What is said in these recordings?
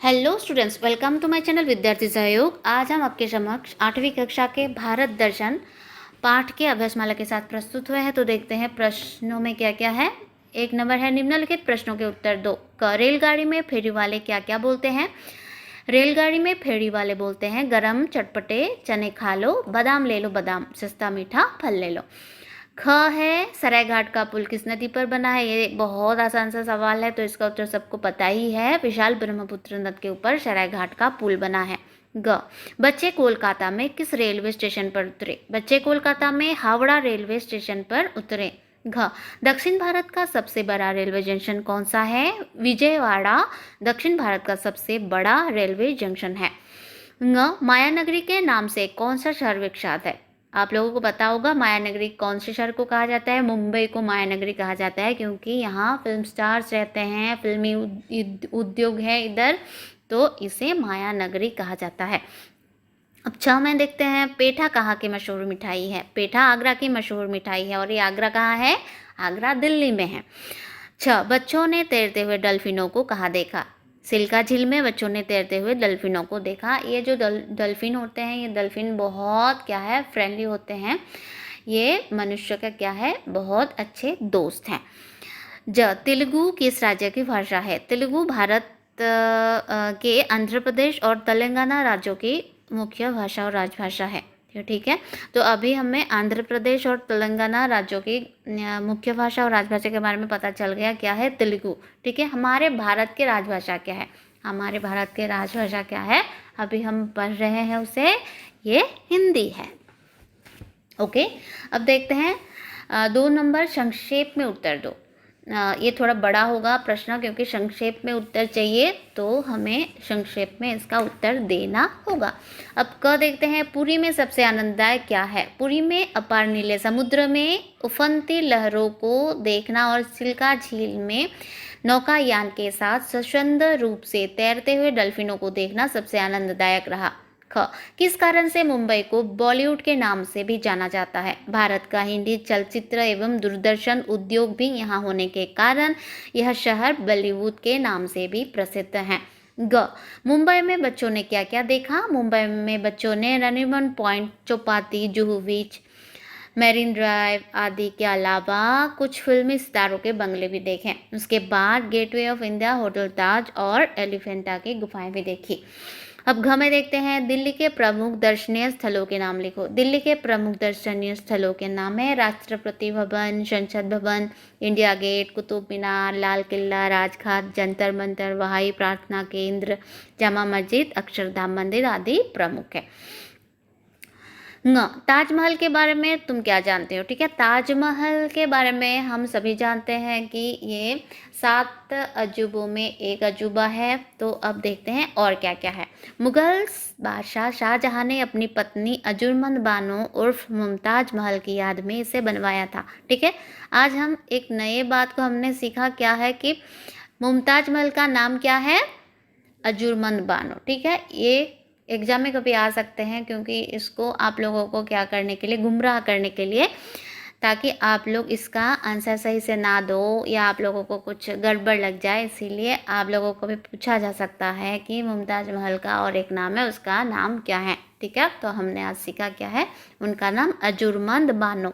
Hello students, welcome to my channel Vidyarthi Sahyog. आज हम आपके समक्ष 8वीं कक्षा के भारत दर्शन पाठ के अभ्यासमाला के साथ प्रस्तुत हुए हैं। तो देखते हैं प्रश्नों में क्या क्या है। एक नंबर है, निम्नलिखित प्रश्नों के उत्तर दो। रेलगाड़ी में फेरी वाले क्या क्या बोलते हैं? रेलगाड़ी में फेरी वाले बोलते हैं गरम चटपटे चने खा लो, बादाम ले लो बादाम, सस्ता मीठा फल ले लो। ख है, सरायघाट का पुल किस नदी पर बना है? ये बहुत आसान सा सवाल है, तो इसका उत्तर सबको पता ही है। विशाल ब्रह्मपुत्र नद के ऊपर सरायघाट का पुल बना है। ग, बच्चे कोलकाता में किस रेलवे स्टेशन पर उतरे? बच्चे कोलकाता में हावड़ा रेलवे स्टेशन पर उतरे। घ, दक्षिण भारत का सबसे बड़ा रेलवे जंक्शन कौन सा है? विजयवाड़ा दक्षिण भारत का सबसे बड़ा रेलवे जंक्शन है। ङ, मायानगरी के नाम से कौन सा शहर विख्यात है? आप लोगों को पता होगा मायानगरी कौन से शहर को कहा जाता है। मुंबई को मायानगरी कहा जाता है क्योंकि यहाँ फिल्म स्टार्स रहते हैं, फिल्मी उद्योग है इधर, तो इसे मायानगरी कहा जाता है। अब 6 में देखते हैं, पेठा कहाँ की मशहूर मिठाई है? पेठा आगरा की मशहूर मिठाई है। और ये आगरा कहाँ है? आगरा दिल्ली में है। 6, बच्चों ने तैरते हुए डल्फिनों को कहाँ देखा? सिल्का झील में बच्चों ने तैरते हुए डल्फिनों को देखा। ये जो डल्फिन होते हैं, ये डल्फिन बहुत क्या है, फ्रेंडली होते हैं। ये मनुष्य का क्या है, बहुत अच्छे दोस्त हैं। तेलुगु किस राज्य की भाषा है? तेलुगु भारत के आंध्र प्रदेश और तेलंगाना राज्यों की मुख्य भाषा और राजभाषा है। ठीक है, तो अभी हमें आंध्र प्रदेश और तेलंगाना राज्यों की मुख्य भाषा और राजभाषा के बारे में पता चल गया, क्या है? तेलुगु। ठीक है, हमारे भारत की राजभाषा क्या है? हमारे भारत की राजभाषा क्या है, अभी हम पढ़ रहे हैं उसे, ये हिंदी है। ओके, अब देखते हैं 2 नंबर, संक्षेप में उत्तर दो। ये थोड़ा बड़ा होगा प्रश्न, क्योंकि संक्षेप में उत्तर चाहिए तो हमें संक्षेप में इसका उत्तर देना होगा। अब क देखते हैं, पुरी में सबसे आनंददायक क्या है? पुरी में अपार नीले समुद्र में उफनती लहरों को देखना और सिल्का झील में नौकायान के साथ स्वच्छंद रूप से तैरते हुए डल्फिनों को देखना सबसे आनंददायक रहा। ख, किस कारण से मुंबई को बॉलीवुड के नाम से भी जाना जाता है? भारत का हिंदी चलचित्र एवं दूरदर्शन उद्योग भी यहाँ होने के कारण यह शहर बॉलीवुड के नाम से भी प्रसिद्ध है। ग, मुंबई में बच्चों ने क्या क्या देखा? मुंबई में बच्चों ने नरीमन पॉइंट, चौपाटी, जुहू बीच, मैरीन ड्राइव आदि के अलावा कुछ फिल्मी सितारों के बंगले भी देखे। उसके बाद गेटवे ऑफ इंडिया, होटल ताज और एलिफेंटा की गुफाएं भी देखी। अब घ में देखते हैं, दिल्ली के प्रमुख दर्शनीय स्थलों के नाम लिखो। दिल्ली के प्रमुख दर्शनीय स्थलों के नाम है राष्ट्रपति भवन, संसद भवन, इंडिया गेट, कुतुब मीनार, लाल किला, राजघाट, जंतर मंतर, वहाई प्रार्थना केंद्र, जामा मस्जिद, अक्षरधाम मंदिर आदि प्रमुख है। ताजमहल के बारे में तुम क्या जानते हो? ठीक है, ताजमहल के बारे में हम सभी जानते हैं कि ये 7 अजूबों में एक अजूबा है। तो अब देखते हैं और क्या क्या है। मुगल बादशाह शाहजहां ने अपनी पत्नी अजुर्मंद बानो उर्फ मुमताज महल की याद में इसे बनवाया था। ठीक है, आज हम एक नए बात को हमने सीखा, क्या है कि मुमताज महल का नाम क्या है? अजुर्मंद बानो। ठीक है, ये एग्जाम में कभी आ सकते हैं, क्योंकि इसको आप लोगों को क्या करने के लिए, गुमराह करने के लिए, ताकि आप लोग इसका आंसर सही से ना दो या आप लोगों को कुछ गड़बड़ लग जाए। इसीलिए आप लोगों को भी पूछा जा सकता है कि मुमताज महल का और एक नाम है, उसका नाम क्या है। ठीक है, तो हमने आज सीखा क्या है, उनका नाम अजुर्मंद बानो।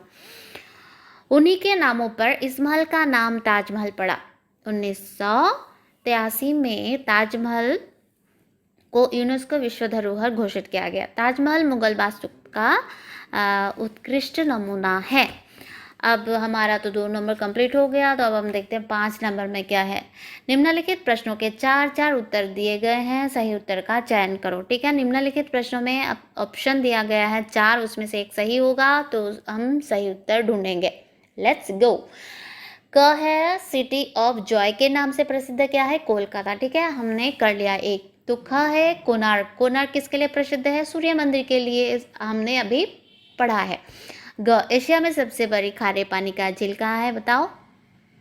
उन्हीं के नामों पर इस महल का नाम ताजमहल पड़ा। 1983 में ताजमहल को यूनेस्को विश्व धरोहर घोषित किया गया। ताजमहल मुगल वास्तु का उत्कृष्ट नमूना है। अब हमारा तो 2 नंबर कंप्लीट हो गया। तो अब हम देखते हैं 5 नंबर में क्या है। निम्नलिखित प्रश्नों के 4 उत्तर दिए गए हैं, सही उत्तर का चयन करो। ठीक है, निम्नलिखित प्रश्नों में ऑप्शन दिया गया है 4, उसमें से एक सही होगा, तो हम सही उत्तर ढूंढेंगे। Let's go. क है, सिटी ऑफ जॉय के नाम से प्रसिद्ध क्या है? कोलकाता। ठीक है, हमने कर लिया एक। तो ख है, कोणार्क। कोणार्क किसके लिए प्रसिद्ध है? सूर्य मंदिर के लिए, हमने अभी पढ़ा है। ग, एशिया में सबसे बड़ी खारे पानी का झील कहाँ है? बताओ,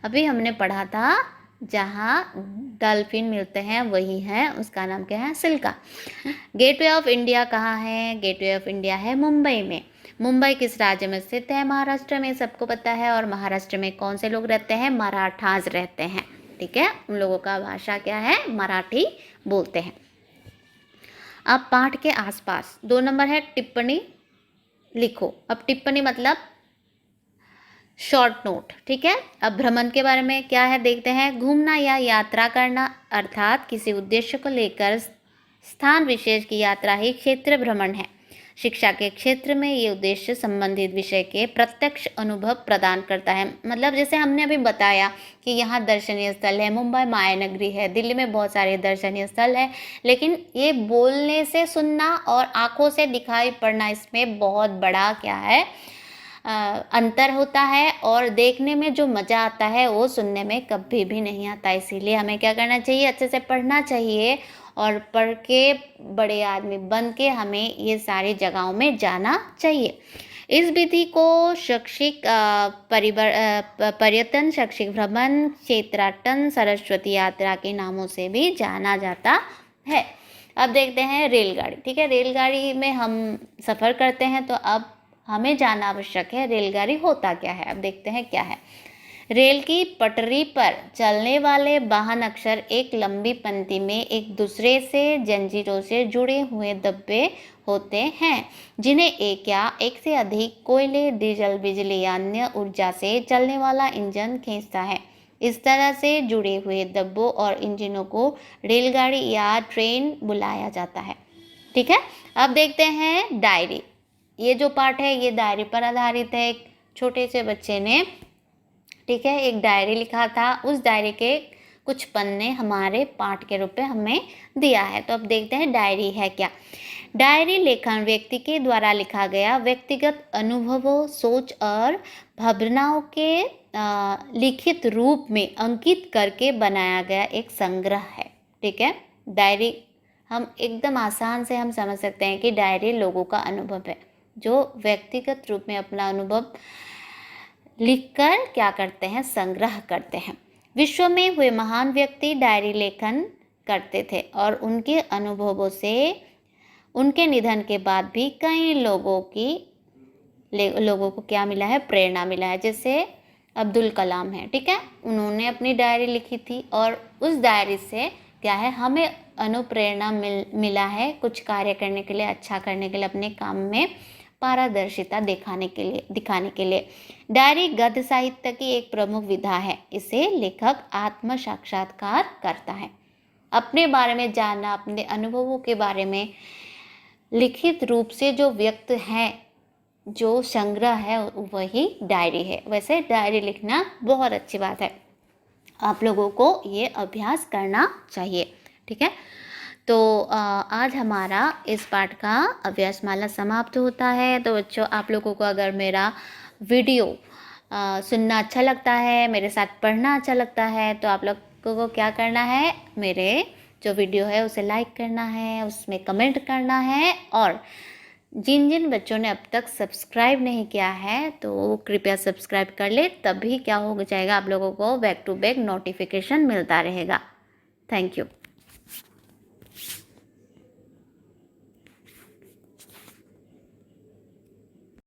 अभी हमने पढ़ा था, जहाँ डॉल्फिन मिलते हैं वही है, उसका नाम क्या है? सिल्का। गेटवे ऑफ इंडिया कहाँ है? गेटवे ऑफ इंडिया है मुंबई में। मुंबई किस राज्य में स्थित है? महाराष्ट्र में, सबको पता है। और महाराष्ट्र में कौन से लोग रहते हैं? मराठास रहते हैं। ठीक है, उन लोगों का भाषा क्या है, मराठी बोलते हैं। अब पाठ के आसपास 2 नंबर है टिप्पणी लिखो। अब टिप्पणी मतलब शॉर्ट नोट, ठीक है। अब भ्रमण के बारे में क्या है देखते हैं। घूमना या यात्रा करना अर्थात किसी उद्देश्य को लेकर स्थान विशेष की यात्रा ही क्षेत्र भ्रमण है। शिक्षा के क्षेत्र में ये उद्देश्य संबंधित विषय के प्रत्यक्ष अनुभव प्रदान करता है। मतलब जैसे हमने अभी बताया कि यहाँ दर्शनीय स्थल है, मुंबई माया नगरी है, दिल्ली में बहुत सारे दर्शनीय स्थल है, लेकिन ये बोलने से सुनना और आंखों से दिखाई पड़ना, इसमें बहुत बड़ा क्या है, अंतर होता है। और देखने में जो मज़ा आता है वो सुनने में कभी भी नहीं आता। इसीलिए हमें क्या करना चाहिए, अच्छे से पढ़ना चाहिए और पढ़ के बड़े आदमी बन के हमें ये सारी जगहों में जाना चाहिए। इस विधि को शैक्षिक पर्यटन, शैक्षिक भ्रमण, क्षेत्राटन, सरस्वती यात्रा के नामों से भी जाना जाता है। अब देखते हैं रेलगाड़ी, ठीक है। रेलगाड़ी में हम सफ़र करते हैं तो अब हमें जानना आवश्यक है रेलगाड़ी होता क्या है। अब देखते हैं क्या है। रेल की पटरी पर चलने वाले वाहन अक्सर एक लंबी पंक्ति में एक दूसरे से जंजीरों से जुड़े हुए डब्बे होते हैं, जिन्हें एक या एक से अधिक कोयले, डीजल, बिजली या अन्य ऊर्जा से चलने वाला इंजन खींचता है। इस तरह से जुड़े हुए डब्बों और इंजनों को रेलगाड़ी या ट्रेन बुलाया जाता है, ठीक है। अब देखते हैं डायरी। ये जो पाठ है ये डायरी पर आधारित है। एक छोटे से बच्चे ने, ठीक है, एक डायरी लिखा था। उस डायरी के कुछ पन्ने हमारे पाठ के रूप में हमें दिया है। तो अब देखते हैं डायरी है क्या। डायरी लेखन व्यक्ति के द्वारा लिखा गया व्यक्तिगत अनुभवों, सोच और भावनाओं के लिखित रूप में अंकित करके बनाया गया एक संग्रह है, ठीक है। डायरी हम एकदम आसान से हम समझ सकते हैं कि डायरी लोगों का अनुभव है, जो व्यक्तिगत रूप में अपना अनुभव लिखकर क्या करते हैं, संग्रह करते हैं। विश्व में हुए महान व्यक्ति डायरी लेखन करते थे और उनके अनुभवों से उनके निधन के बाद भी कई लोगों को क्या मिला है, प्रेरणा मिला है। जैसे अब्दुल कलाम है, ठीक है, उन्होंने अपनी डायरी लिखी थी और उस डायरी से क्या है, हमें अनुप्रेरणा मिला है कुछ कार्य करने के लिए, अच्छा करने के लिए, अपने काम में पारदर्शिता दिखाने के लिए। डायरी गद्य साहित्य की एक प्रमुख विधा है। इसे लेखक आत्म साक्षात्कार करता है। अपने बारे में जानना, अपने अनुभवों के बारे में लिखित रूप से जो व्यक्त है, जो संग्रह है, वही डायरी है। वैसे डायरी लिखना बहुत अच्छी बात है, आप लोगों को ये अभ्यास करना चाहिए, ठीक है। तो आज हमारा इस पाठ का अभ्यासमाला समाप्त होता है। तो बच्चों, आप लोगों को अगर मेरा वीडियो सुनना अच्छा लगता है, मेरे साथ पढ़ना अच्छा लगता है, तो आप लोगों को क्या करना है, मेरे जो वीडियो है उसे लाइक करना है, उसमें कमेंट करना है। और जिन जिन बच्चों ने अब तक सब्सक्राइब नहीं किया है तो कृपया सब्सक्राइब कर ले, तभी क्या हो जाएगा, आप लोगों को बैक टू बैक नोटिफिकेशन मिलता रहेगा। Thank you.